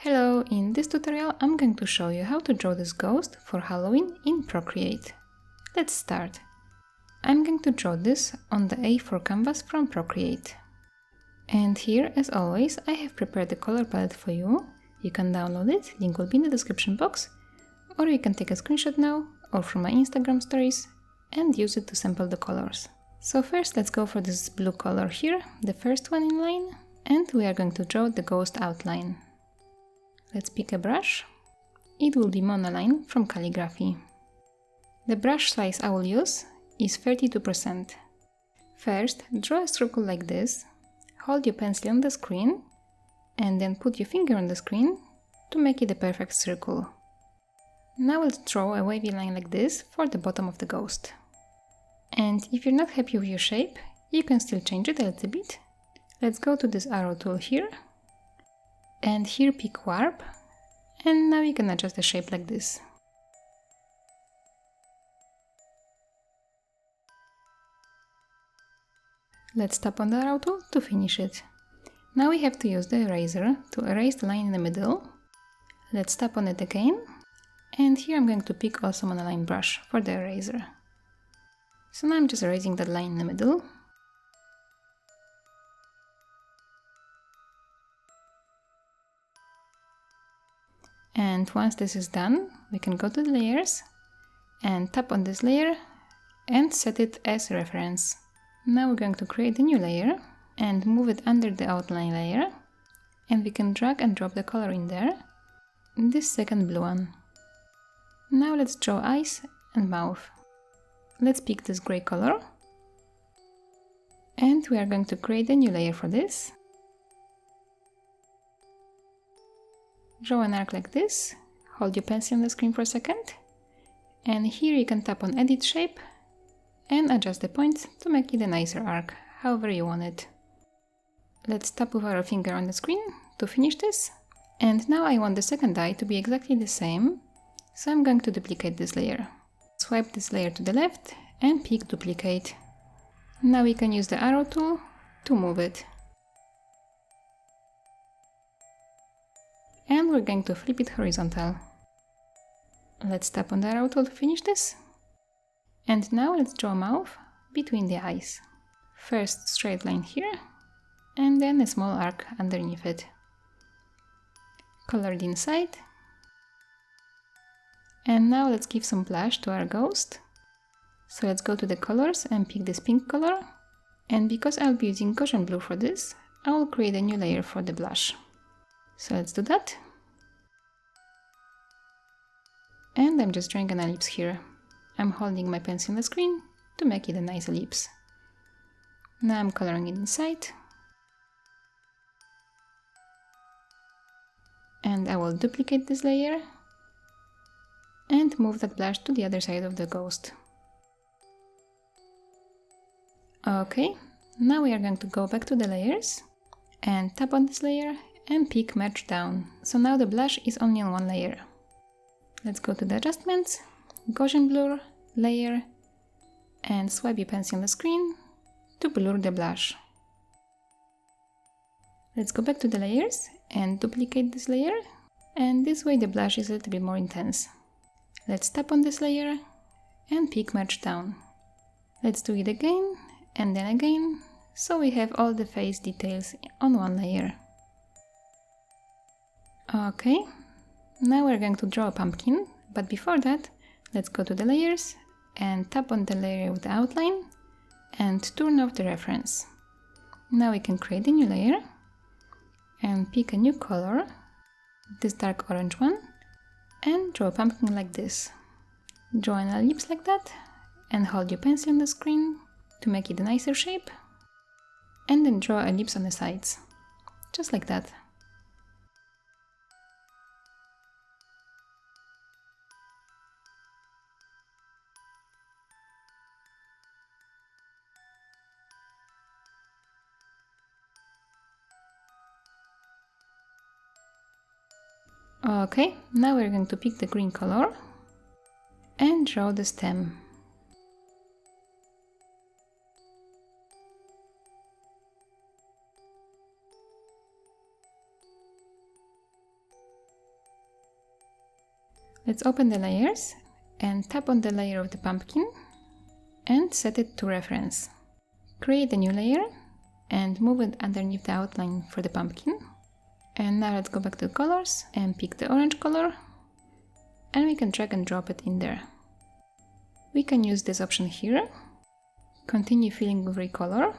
Hello, in this tutorial I'm going to show you how to draw this ghost for Halloween in Procreate. Let's start. I'm going to draw this on the A4 canvas from Procreate. And here, as always, I have prepared the color palette for you. You can download it, link will be in the description box, or you can take a screenshot now or from my Instagram stories and use it to sample the colors. So first let's go for this blue color here, the first one in line, and we are going to draw the ghost outline. Let's pick a brush. It will be monoline from calligraphy. The brush size I will use is 32%. First, draw a circle like this, hold your pencil on the screen, and then put your finger on the screen to make it a perfect circle. Now let's draw a wavy line like this for the bottom of the ghost. And if you're not happy with your shape, you can still change it a little bit. Let's go to this arrow tool here, and here pick warp, and now you can adjust the shape like this. Let's tap on the arrow tool to finish it. Now we have to use the eraser to erase the line in the middle. Let's tap on it again, and here I'm going to pick also monoline brush for the eraser. So now I'm just erasing that line in the middle. And once this is done, we can go to the layers and tap on this layer and set it as reference. Now we're going to create a new layer and move it under the outline layer, and we can drag and drop the color in there, in this second blue one. Now let's draw eyes and mouth. Let's pick this gray color, and we are going to create a new layer for this. Draw an arc like this, hold your pencil on the screen for a second, and here you can tap on edit shape and adjust the points to make it a nicer arc, however you want it. Let's tap with our finger on the screen to finish this, and now I want the second eye to be exactly the same, so I'm going to duplicate this layer. Swipe this layer to the left and pick duplicate. Now we can use the arrow tool to move it. And we're going to flip it horizontal. Let's tap on the arrow tool to finish this. And now let's draw a mouth between the eyes. First straight line here, and then a small arc underneath it. Color the inside. And now let's give some blush to our ghost. So let's go to the colors and pick this pink color. And because I'll be using Gaussian blue for this, I will create a new layer for the blush. So let's do that. And I'm just drawing an ellipse here. I'm holding my pencil on the screen to make it a nice ellipse. Now I'm coloring it inside. And I will duplicate this layer and move that blush to the other side of the ghost. Okay, now we are going to go back to the layers and tap on this layer and pick merge down. So now the blush is only on one layer. Let's go to the adjustments, Gaussian blur, layer, and swipe your pencil on the screen to blur the blush. Let's go back to the layers and duplicate this layer, and this way the blush is a little bit more intense. Let's tap on this layer and pick merge down. Let's do it again and then again, so we have all the face details on one layer. Okay, now we're going to draw a pumpkin, but before that, let's go to the layers and tap on the layer with the outline and turn off the reference. Now we can create a new layer and pick a new color, this dark orange one, and draw a pumpkin like this. Draw an ellipse like that and hold your pencil on the screen to make it a nicer shape, and then draw an ellipse on the sides, just like that. Okay, now we're going to pick the green color and draw the stem. Let's open the layers and tap on the layer of the pumpkin and set it to reference. Create a new layer and move it underneath the outline for the pumpkin. And now let's go back to colors and pick the orange color, and we can drag and drop it in there. We can use this option here, continue filling with recolor,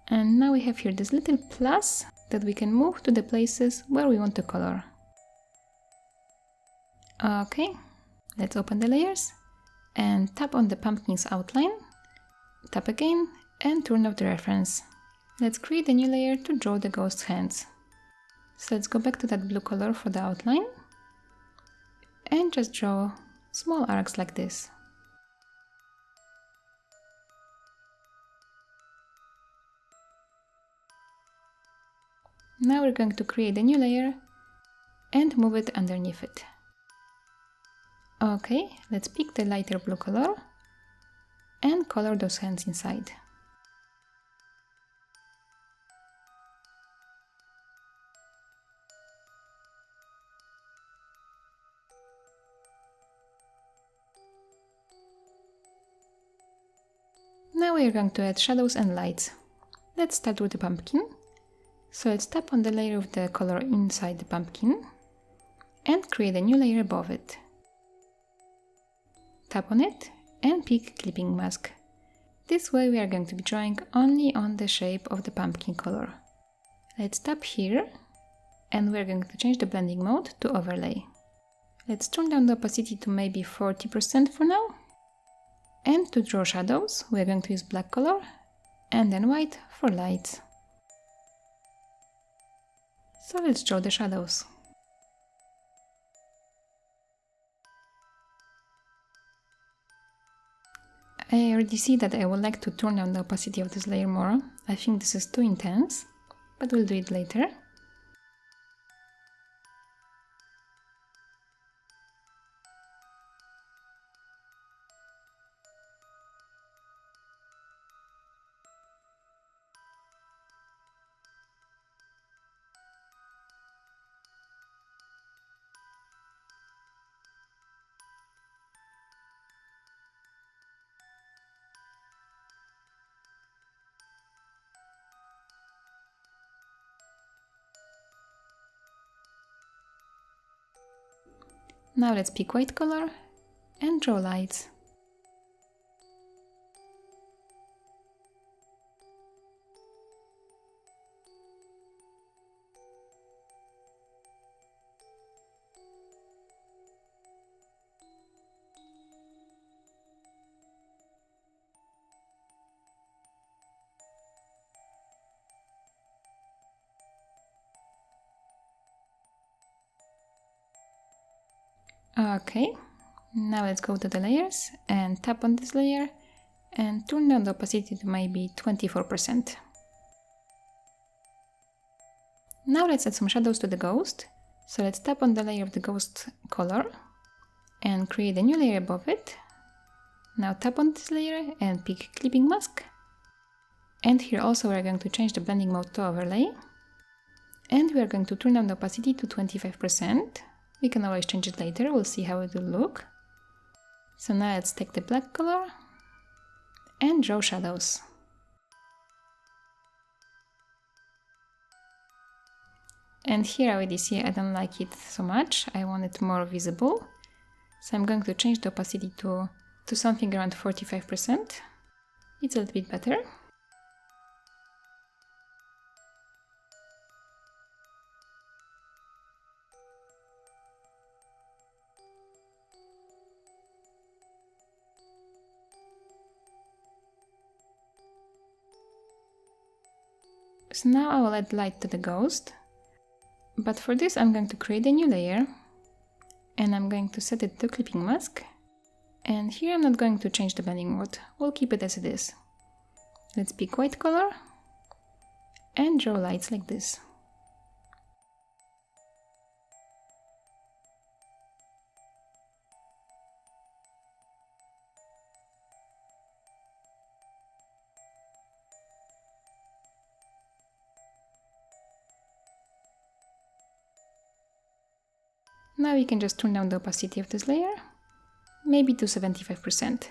and now we have here this little plus that we can move to the places where we want to color. Okay, let's open the layers and tap on the pumpkin's outline, tap again and turn off the reference. Let's create a new layer to draw the ghost's hands. So let's go back to that blue color for the outline and just draw small arcs like this. Now we're going to create a new layer and move it underneath it. Okay, let's pick the lighter blue color and color those hands inside. Now we are going to add shadows and lights. Let's start with the pumpkin. So let's tap on the layer of the color inside the pumpkin and create a new layer above it. Tap on it and pick clipping mask. This way we are going to be drawing only on the shape of the pumpkin color. Let's tap here and we're going to change the blending mode to overlay. Let's turn down the opacity to maybe 40% for now. And to draw shadows, we're going to use black color and then white for lights. So let's draw the shadows. I already see that I would like to turn down the opacity of this layer more. I think this is too intense, but we'll do it later. Now let's pick white color and draw lights. Okay, now let's go to the layers and tap on this layer and turn down the opacity to maybe 24%. Now let's add some shadows to the ghost. So let's tap on the layer of the ghost color and create a new layer above it. Now tap on this layer and pick clipping mask. And here also we're going to change the blending mode to overlay. And we are going to turn down the opacity to 25%. We can always change it later, we'll see how it will look. So now let's take the black color and draw shadows. And here I already see I don't like it so much, I want it more visible. So I'm going to change the opacity to something around 45%. It's a little bit better. So now I will add light to the ghost, but for this I'm going to create a new layer and I'm going to set it to clipping mask, and here I'm not going to change the blending mode, we'll keep it as it is. Let's pick white color and draw lights like this. Now we can just turn down the opacity of this layer, maybe to 75%.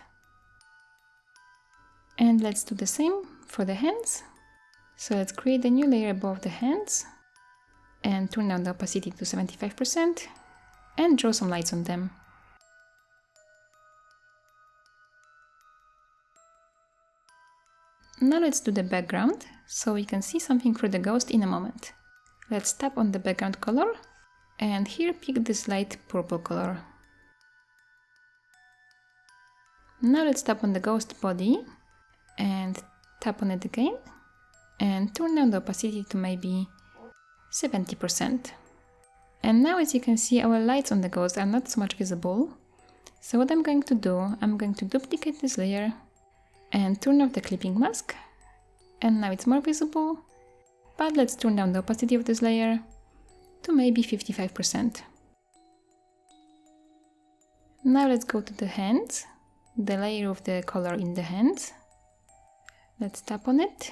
And let's do the same for the hands. So let's create a new layer above the hands and turn down the opacity to 75% and draw some lights on them. Now let's do the background, so we can see something for the ghost in a moment. Let's tap on the background color, and here pick this light purple color. Now let's tap on the ghost body, and tap on it again, and turn down the opacity to maybe 70%. And now, as you can see, our lights on the ghost are not so much visible. So what I'm going to do, I'm going to duplicate this layer and turn off the clipping mask, and now it's more visible, but let's turn down the opacity of this layer to maybe 55%. Now let's go to the hands, the layer of the color in the hands. Let's tap on it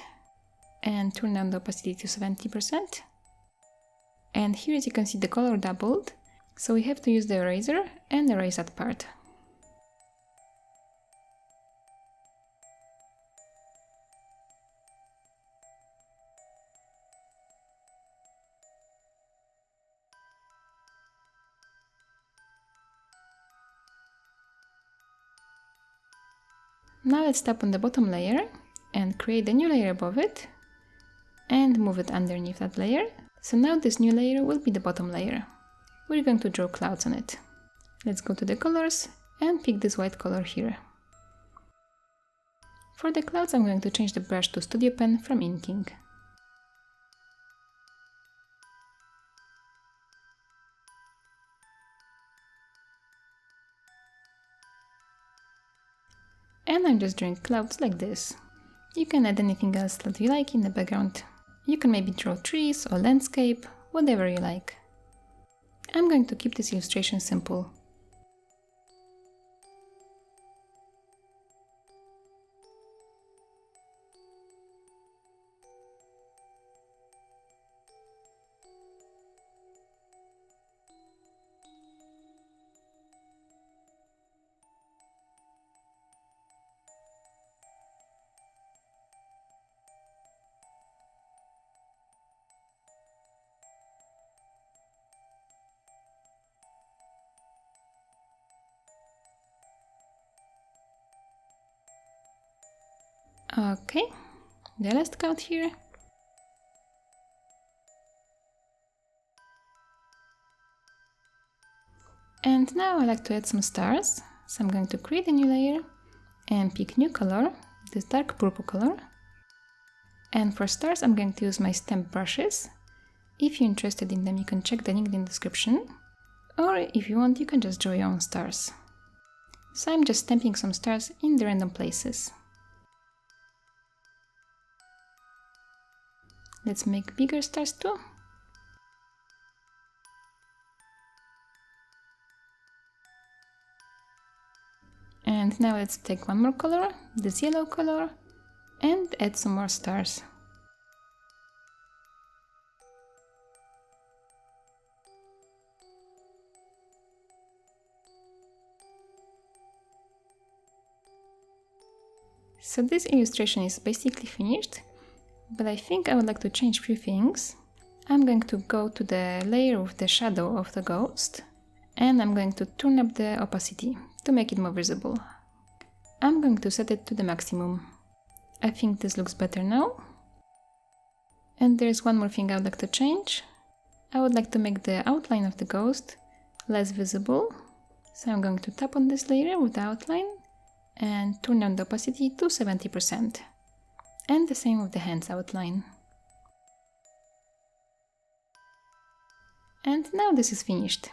and turn down the opacity to 70%. And here, as you can see, the color doubled, so we have to use the eraser and erase that part. Now let's tap on the bottom layer and create a new layer above it and move it underneath that layer. So now this new layer will be the bottom layer. We're going to draw clouds on it. Let's go to the colors and pick this white color here. For the clouds, I'm going to change the brush to Studio Pen from inking. And I'm just drawing clouds like this. You can add anything else that you like in the background. You can maybe draw trees or landscape, whatever you like. I'm going to keep this illustration simple. Okay, the last cloud here. And now I like to add some stars, so I'm going to create a new layer and pick new color, this dark purple color. And for stars, I'm going to use my stamp brushes. If you're interested in them, you can check the link in the description. Or if you want, you can just draw your own stars. So I'm just stamping some stars in the random places. Let's make bigger stars too. And now let's take one more color, this yellow color, and add some more stars. So this illustration is basically finished, but I think I would like to change a few things. I'm going to go to the layer with the shadow of the ghost, and I'm going to turn up the opacity to make it more visible. I'm going to set it to the maximum. I think this looks better now. And there's one more thing I would like to change. I would like to make the outline of the ghost less visible. So I'm going to tap on this layer with the outline and turn down the opacity to 70%. And the same with the hands outline. And now this is finished.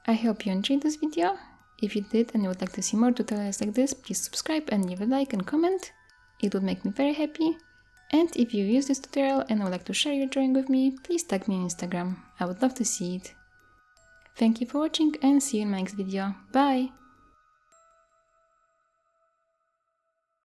I hope you enjoyed this video. If you did and you would like to see more tutorials like this, please subscribe and leave a like and comment. It would make me very happy. And if you use this tutorial and would like to share your drawing with me, please tag me on Instagram. I would love to see it. Thank you for watching and see you in my next video. Bye!